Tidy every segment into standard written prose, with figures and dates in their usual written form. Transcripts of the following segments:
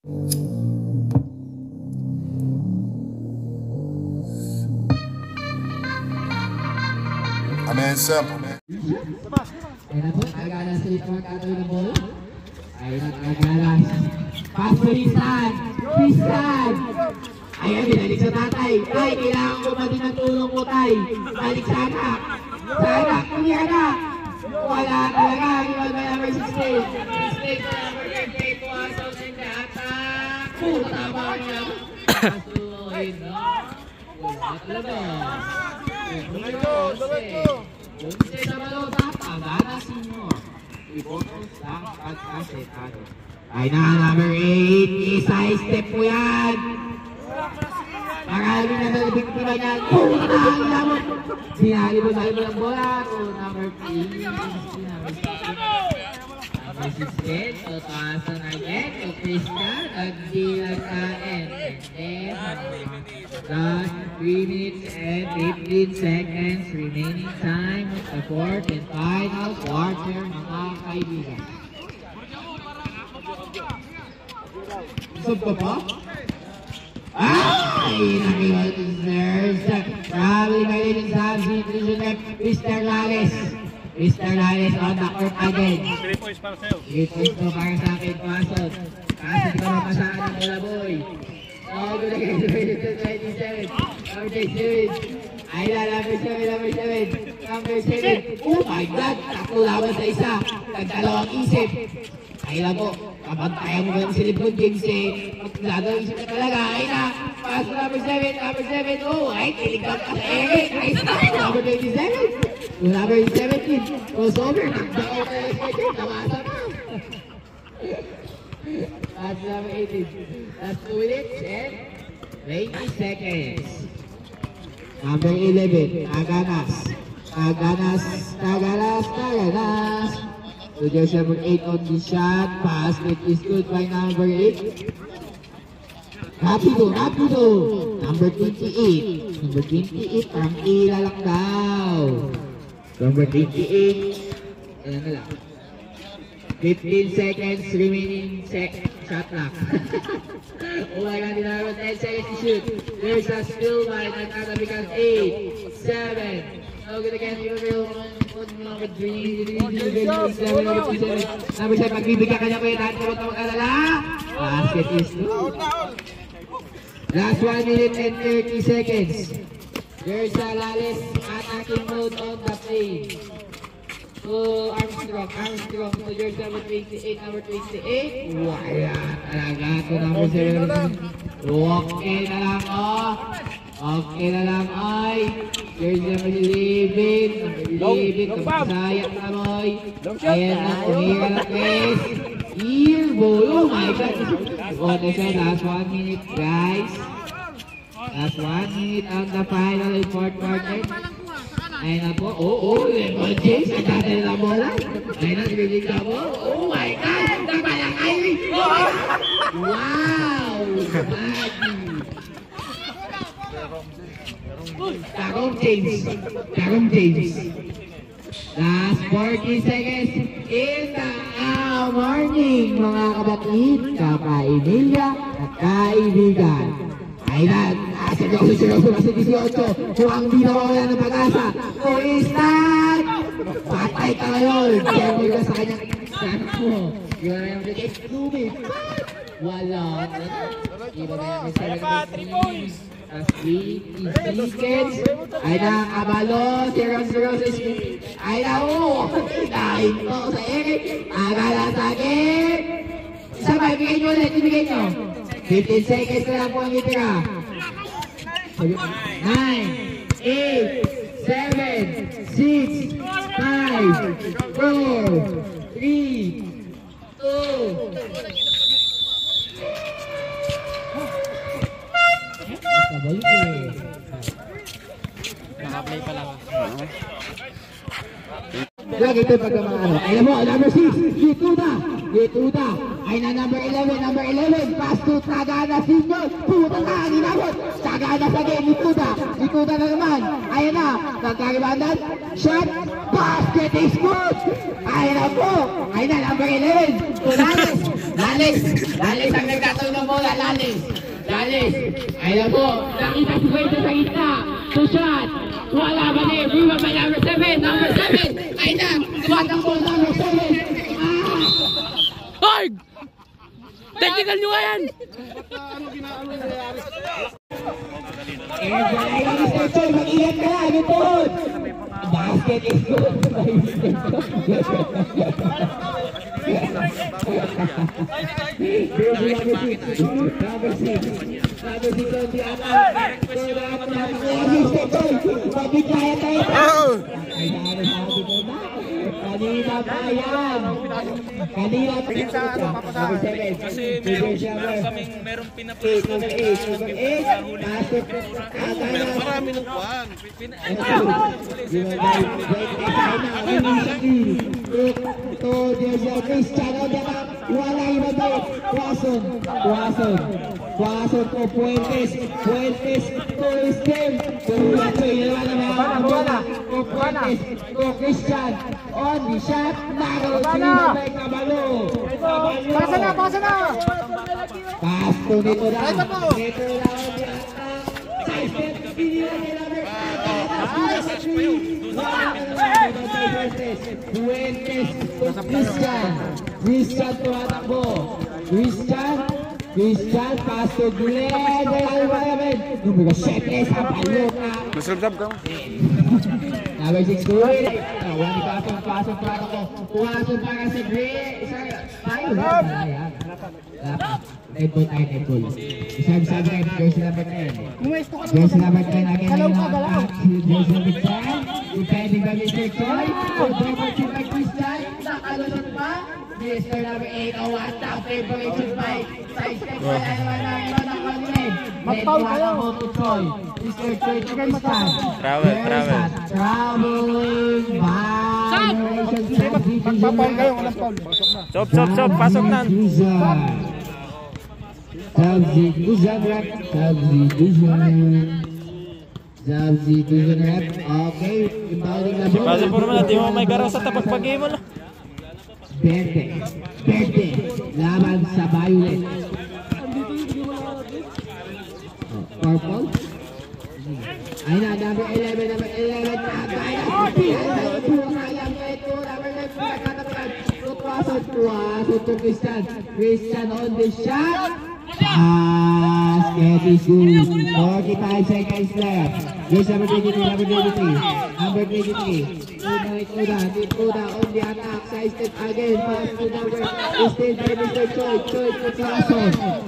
I mean, it's simple, man. Ayan po, Agalas ulit ang magkatuloy ng bola. Ayan ang Agalas. Pass to Tristan! Tristan! Ayan, binalik sa tatay. Tay, kailangan ko ba din ng tulong mo, tay? Balik sa anak. Sa anak, kuli anak. Wala talaga. Iwan ba number 16? 16 na number 38. Puwasaw sa hindi. Attack! Puro tama niya. Pasuhin, no? Wala talaga. Jose sa balota, Tagana Senior. Ipotos lang pagkasetado. Ay na, number 8. Isa-step po yan. Marami na nalibig po ba yan? Puro na ang lamot. Sinali mo sa iba ng bola. Number 3. Number 16. So, taasan again. So, Krista, nagdilag ka and then, last 3 minutes and 15 seconds remaining time of the fourth and final quarter, mga kaibigan. Sub ka pa? Ay! Nakiwag-deserves. Traveling by Ladies Habs, Mr. Lales. Mr. Lales on the court again. 3 points para sa'yo. 3 points po para sa akin, pasok. Kasi di ka mapasaan ng bola, boy. Oh, good again, 27. Number 7. Ay na, number 7, number 7. Number 7. Oh my God! Takbo laban sa isa. Nagdalawang isip. Ay na po, kapag kaya mo ba yung silip ko, James, magdadawang isip ka talaga. Ay na, pass number 7, number 7. Oh, ay, tiligam ka sa Eric. Ay na, number 27. Number 17. Crossover. Nagdao ka na sa James. Namasa pa. That's number 18. That's 2 minutes and 20 seconds. Number 11, Aganas. Aganas, Aganas, Aganas. So there's number 8 on the shot. Basket is good by number 8. Rapido, Rapido. Number 28. Number 28, parang ila lang daw. Number 28. Ayan na lang. 15 seconds remaining shot clock. Oh my God, another 10 seconds to shoot. There's a still by Nagana because 8, 7. No good again, number 3. Number 7, magbibigyan ka niya ko yung lahat ng mag-alala. Basket is good. Last 1 minute and 30 seconds. There's a Lales attacking mode on the play. So, Armstrong, so yours number 28, number 28. Wala talaga ito, number 7. Okay na lang, oh. Okay na lang, ay. Yours number 11, kapasayak na, boy. Ayan na, umira na, guys. Here, boy, oh my God. Okay, so last 1 minute, guys. Last 1 minute on the final and fourth quarter. Ayun na po, Lemon James, nagdadali na bola. Ayun na, dribbling na po. Oh my God! Nabalakay! Wow! Tarong James. Tarong James. Last 40 seconds in the morning, mga kapatid, kapaibilya at kaibigan. Ayun na, seryoso na sa 18. Mukhang di na mawala ng pag-asa. Tristan! Patay ka ngayon. Siyempre ka sa kanyang anak mo. Yun na yung lumit. Wala. Iba na yung 3 points. As 3 seconds. Ayun na, Abalo. Seryoso. Ayun na, dahil ko sa Eric. Agala sa akin. Isa ba, ibigay nyo ulit. Ibigay nyo. 15 seconds na lang po ang itira. 9, 8, 7, 6, 5, 4, 3, 2. Naka-play pa lang. Lagi ito pagka mga ano. Alam mo, number 6, Gituda. Ay na number 11, pass to Tagana Senior. Puta na, ginawot. Tagana sa game, Gituda na naman. Ayan na, nagkaribandan. Shot, basket is good. Ayan na po. Ayan na, number 11, Tonales. Lalis ang nagkataon ng bola, Lalis. Ayun po, nakita si Fuentes sa gitna. To shot, wala ba din, rebound by number 7. Ayun na, tumatakbo number 7. Hoy! Technical nyo nga yan! Mag-ingat ka na, Newton! Basket is good. Number 6 on the attack. Pagkikaya tayo. Kanina pa yan. Number 7. Kasi meron kaming merong pinapulis na Marami ng kuwan. Wala iba daw. Quason po Fuentes to Estem. To Christian on the shot. Nagawin Kabalo. Pasa na. Pasto nito na. Fuentes to Christian to hatakbo. Christian, pass to Glenn. Numero 7 sa palota. Masarap ka. Number 6 to it. Wani pasong para ko. Pumasok para sa Glenn. Tayo. Red ball. Isang red. Jersey number 10. Jersey number 10 again. Jersey number 10. Defending by Mr. Choi. Double by Christian. Nakalusot pa. Mr. number 8. Tap favorite by sidestep pa naman. Magpaul kayo. Mr. Choi to Christian. Traveling by Magpapaul kayo. Walang paul. Chop, pasok na. Substitution rep. Okay, impounding na bola. Pasok po naman natin yung may garaw sa tapat pag-game mo na. Berde. Laban sa Violet. Purple. Ayun na, number 11. Puasok to Christian on the shot. Basket is good. 45 seconds left. Here's number 23. Number 23. Uda on the attack. Side step again. Pass to number. Still by Mr. Choi to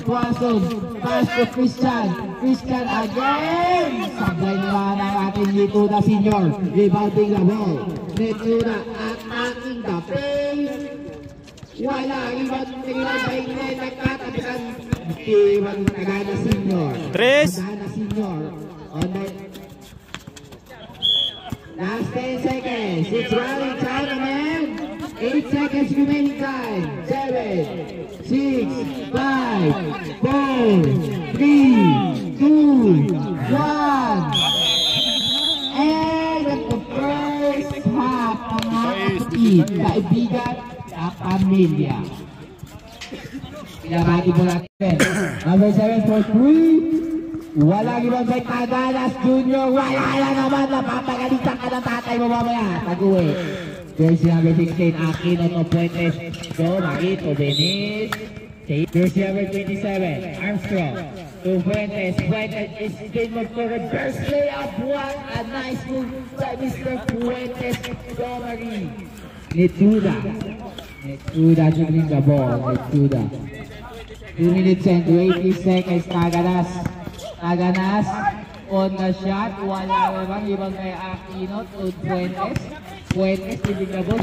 Puasok. Pass to Christian again. Sablay naman ang ating Uda senior. Rebounding the ball. Uda attacking the paint. Wala. Ibang by Ned. Nagkatabihan. Iwan Tagana Senior. On the last 10 seconds. It's running time, man. 8 seconds remaining time. 7, 6, 5, 4, 3, 2, 1. And at the first half, mga kapatid, kaibigan, sa pamilya. Pinabagi mo natin. Number 7 for 3. Walang ibang by Taganas Junior. Wala na naman. Napapagalitan ka ng tatay mo mamaya. Taguwi. Jersey number 16. Aquino to Fuentes. Marito Benis. Jersey number 27. Armstrong to Fuentes. Fuentes is game of the reverse layup. What a nice move by Mr. Fuentes. Domari. Netuda dribbling the ball. Netuda. 2 minutes and 20 seconds. Taganas on the shot. Wala naman ibang kay Aquino to Fuentes dribbling the ball.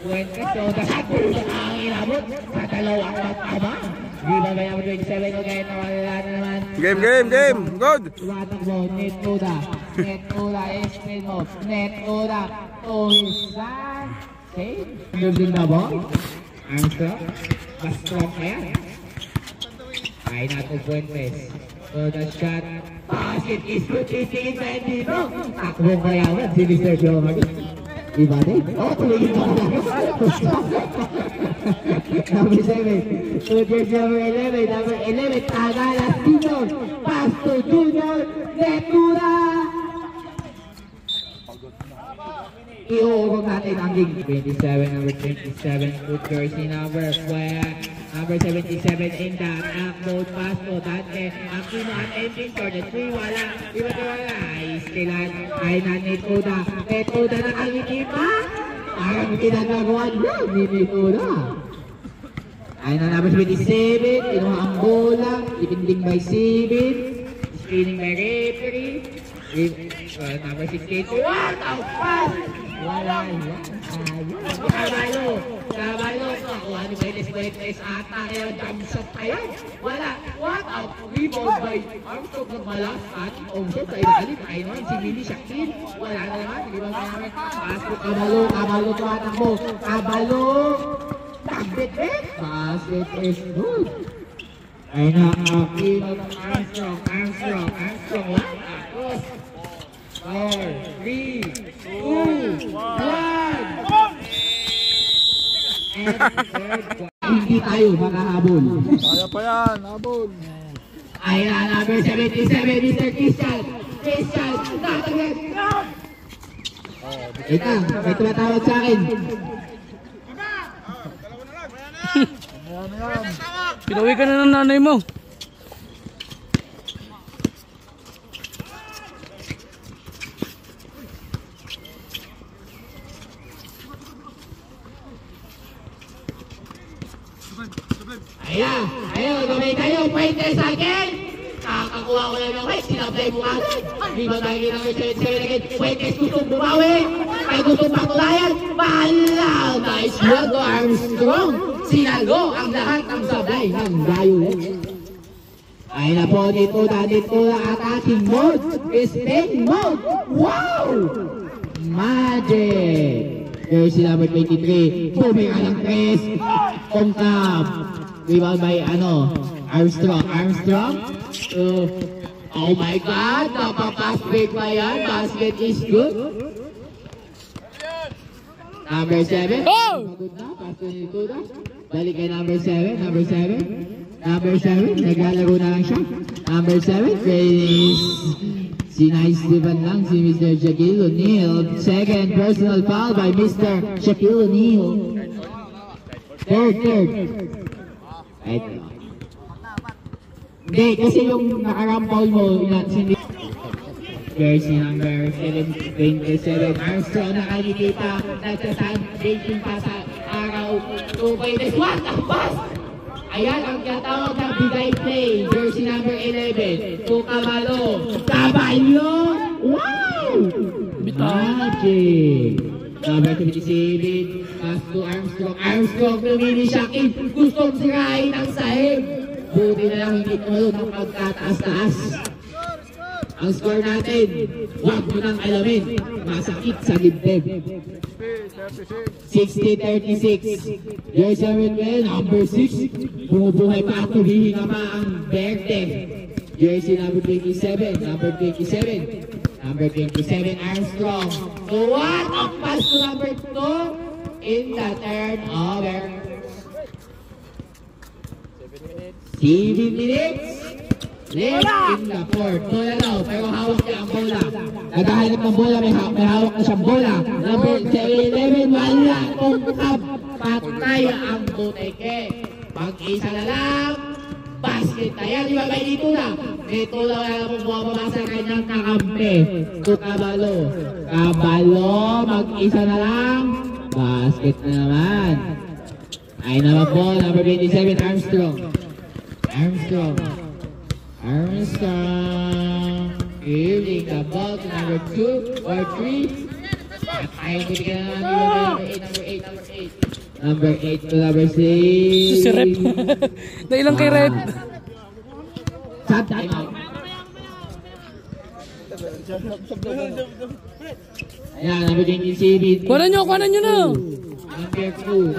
Fuentes on the shot. Ang inabot sa dalawang mataba. Di ba may 27 o kaya nawala na naman. Game. Good. Tumatakbo. Netuda is spin off. Netuda to his side. Okay. Dribbling the ball. Armstrong. Bastrong ayan. Ay natin Fuentes. So the shot. Basket is good. Titingin sa dito. Takbong kayawan si Mr. Jomari. Iba din? Tuloy ito. Number 7, to jersey number 11, Tagalas Junior, pass to Junior, Lectura! Iuurong natin ang game. 27, number 27, to jersey number 12, number 77 in the attack mode, pass to Dante, Aquino at ending for the 3, wala, ay stilan, ay na Netoda nakangiti pa! Parang kinagagawan na ni Netoda. Ay na number 27, kinuha ang bola, ipinding by 7, screening by referee, number 68, what a pass! Wala yan. Cabalo. Kung ano ba yung ata ngayon, jump shot pa yan. Wala. What a rebound by Armstrong ng malas at Ongshot sa ilalim. Ay naman si Mili Shakil. Wala na naman. Rebound na naman. Pass to Cabalo to atakbo. Cabalo. Tagbit-bit. Basket is good. Ay na. Aquino ng Armstrong. Tapos. 4, 3, 2, 1. Hindi tayo makahabol. Kaya pa yan, habol. Ayan, number 77, Mr. Christian, natagad. Ito, may tumatawag sa akin. Pinawi ka na ng nanay mo. Ayun, gawin kayo, pointer sa akin. Kakakuha ko lang ng white, sinablay mo agad. Di ba tayo ng 77 again? Pointer gustong bumawi. Ay gustong patulayan. Mahalaw, nice work to Armstrong. Sinalgo ang lahat ng sablay ng Violet. Ay na po, dito na attacking mode. Spin mode. Wow! Magic! Jersey number 23. Bumira ng Chris. Pongkap. Rebound by Armstrong. Oh my God, napapass break pa yan. Basket is good. Number 7. Good na, pass to Netoda. Balik kay number 7. Naglalaro na lang siya. Number 7, si Nice Divan lang, si Mr. Shaquille O'Neal. Second personal foul by Mr. Shaquille O'Neal. Third. Hindi, kasi yung nakarampaul mo, jersey number 27, Armstrong nakikita, dating pa sa araw, 2 what the pass! Ayan ang katawag ng bigay play, jersey number 11, to Cabalo, wow! Magic! Number 27, pass to Armstrong tumili siya, gustong sirain ang sahig. Buti na lang hindi tumalun ng pagkataas-taas. Ang score natin, huwag mo nang alamin, masakit sa dibdib. 60-36. Jersey number 6, bumubuhay pa at tuhihinga pa ang Verde. Jersey number 27, Number 27, Armstrong. So what a pass to number 2 in the turnover. 7 minutes left in the fourth. Bola daw, pero hawak niya ang bola. Naghahanap ng bola, may hawak na siyang bola. Number 11, wala kong patay ang Buteke. Pag-isa na lang, basket na yan. Di ba may dito na? Ito lang wala mong bumababa sa kanyang kakampi. To Cabalo. Mag-isa na lang. Basket na naman. Ay naman po, number 27, Armstrong. Giving the ball to number 2 or 3. At ay bibigyan na naman number 8 to number 6. Si Rep. Nailang kay Rep. Shot time out. Ayan, number 27. Kuhanan nyo na. Number 2.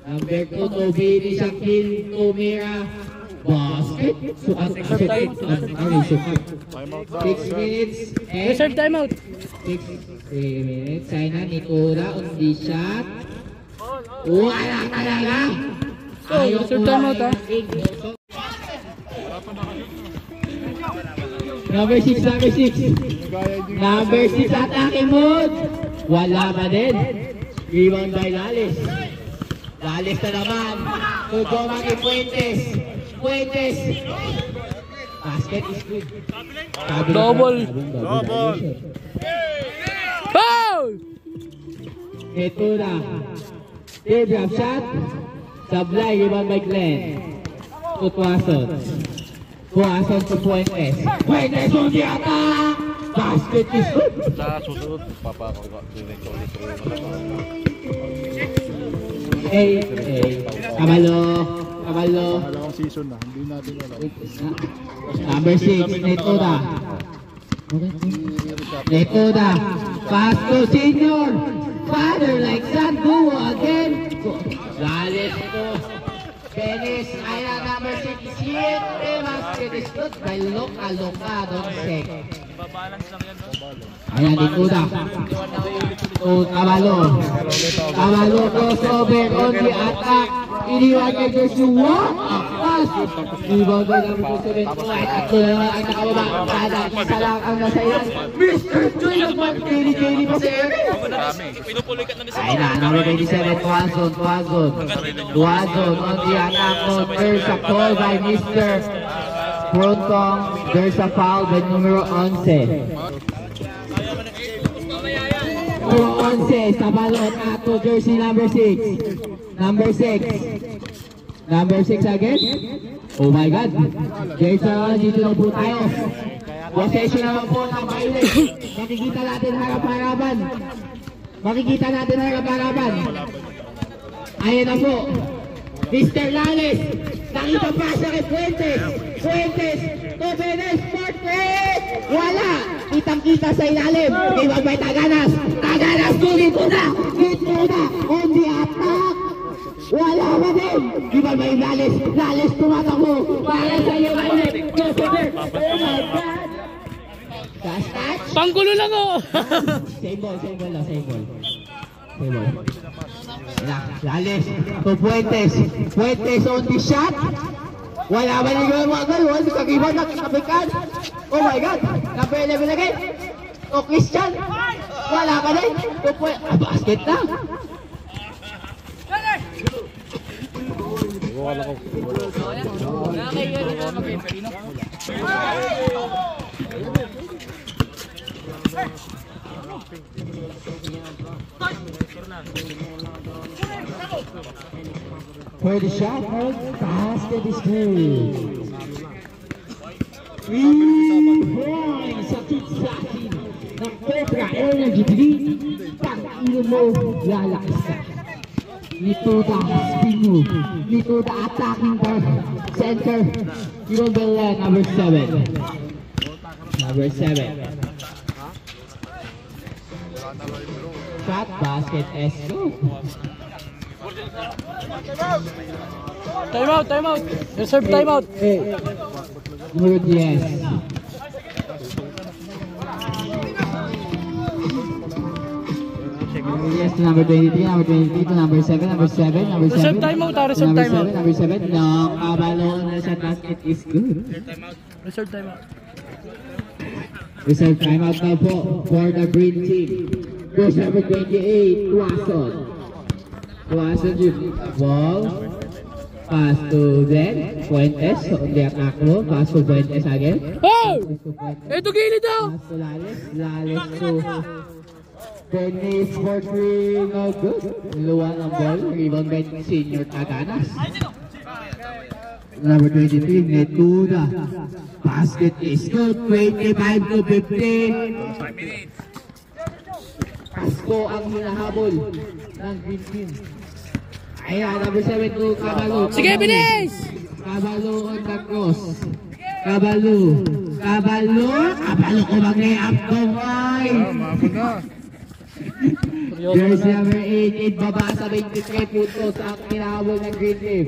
Number 2 to Billy Shaquille Tumira. Basket. Sukat. 6 minutes. Reserve timeout. 6 minutes. Sana Netoda on the shot. Wala talaga. Oh, reserve timeout ah. Number 6, number 6. Number 6 attacking mode. Wala pa din. Rebound by Lalis. Lalis na naman. Tugomang kay Fuentes. Fuentes. Basket is good. Double. Foul! Ito na. Third drop shot. Sablay, rebound by Glenn. To Tuason. Tuason to Fuentes. Fuentes on the attack! Basket is good. Sa susunod, papakagawa. Hey, Kamalo. Kamalo. Dalawang season na, hindi natin alam. Number 6, Netoda. Netoda. Pass to senior. Father like son, duo again. Lalit to. Penis, ayan, number 6, siempre basket is good by Loka, don't sec. Ayan, Netoda. To Kamalo. Kamalo crossover on the attack. Iniwan kay Joshua. Pass. Rebound by number 7. Tatlo na naman ang nakababa. Kada isa lang ang nasa ilan. Mr. Joy naman. Daily pa sa ere. Ay na, number 27. Tuazon. Tuazon on the attack. There's a call by Mr. Prontong. There's a foul by numero 11. Numero 11 sa balon at to jersey number 6. Number 6. Number 6 again. Oh my God. Jason, dito lang po tayo. Possession naman po ng baile. Makikita natin harap-harapan. Ayan na po. Mr. Lalis. Nakita pa siya kay Fuentes. Fuentes. To Benes. Portrait. Wala. Kitang-kita sa ilalim. Iwan by Taganas. Taganas to Netoda. On the attack. Wala ba din? Iwan by Lalis. Lalis tumatakbo. Para sa iyo ulit. Crossover. Oh my God. Fast touch. Panggulo lang oh! Same ball lang. Lalis to Fuentes. Fuentes on the shot. Wala ba nang gawin mo agad? Wala sa kagiban na kapikan. Oh my God. Number 11 again. To Christian. Wala ka din. To Fuentes. Basket na. For the shot, basket is good. 3 points sa titsakin ng Cobra Energy Drink. Pag inom mo, lalakas ka. Netoda spin move. Netoda attacking the center. Irobella number 7. Shot, basket, S2. Timeout. Reserve timeout. Good, yes. Yes, to number 23, to number 7. Reserve timeout reserve timeout. Number 7, no, Kabalo on the shot basket is good. Reserve timeout. Reserve timeout now po for the green team. Coach number 28, Tuason with the ball. Pass to Glenn. Fuentes on the attack mo. Pass to Fuentes again. Oh! Ito gilid daw! Pass to Lalis to Dennis for 3. No good. Luwan ang ball. Rebound by senior Taganas. Number 23, Netoda. Basket is good. 25 to 50. Pasko ang hinahabol ng green team. Ayan, number 7 to Kabalo. Sige, bilis! Kabalo on the cross. Kabalo ko mag-lay-up ko, boy! Jersey number 8, baba sa 23 puntos ang hinahabol ng green team.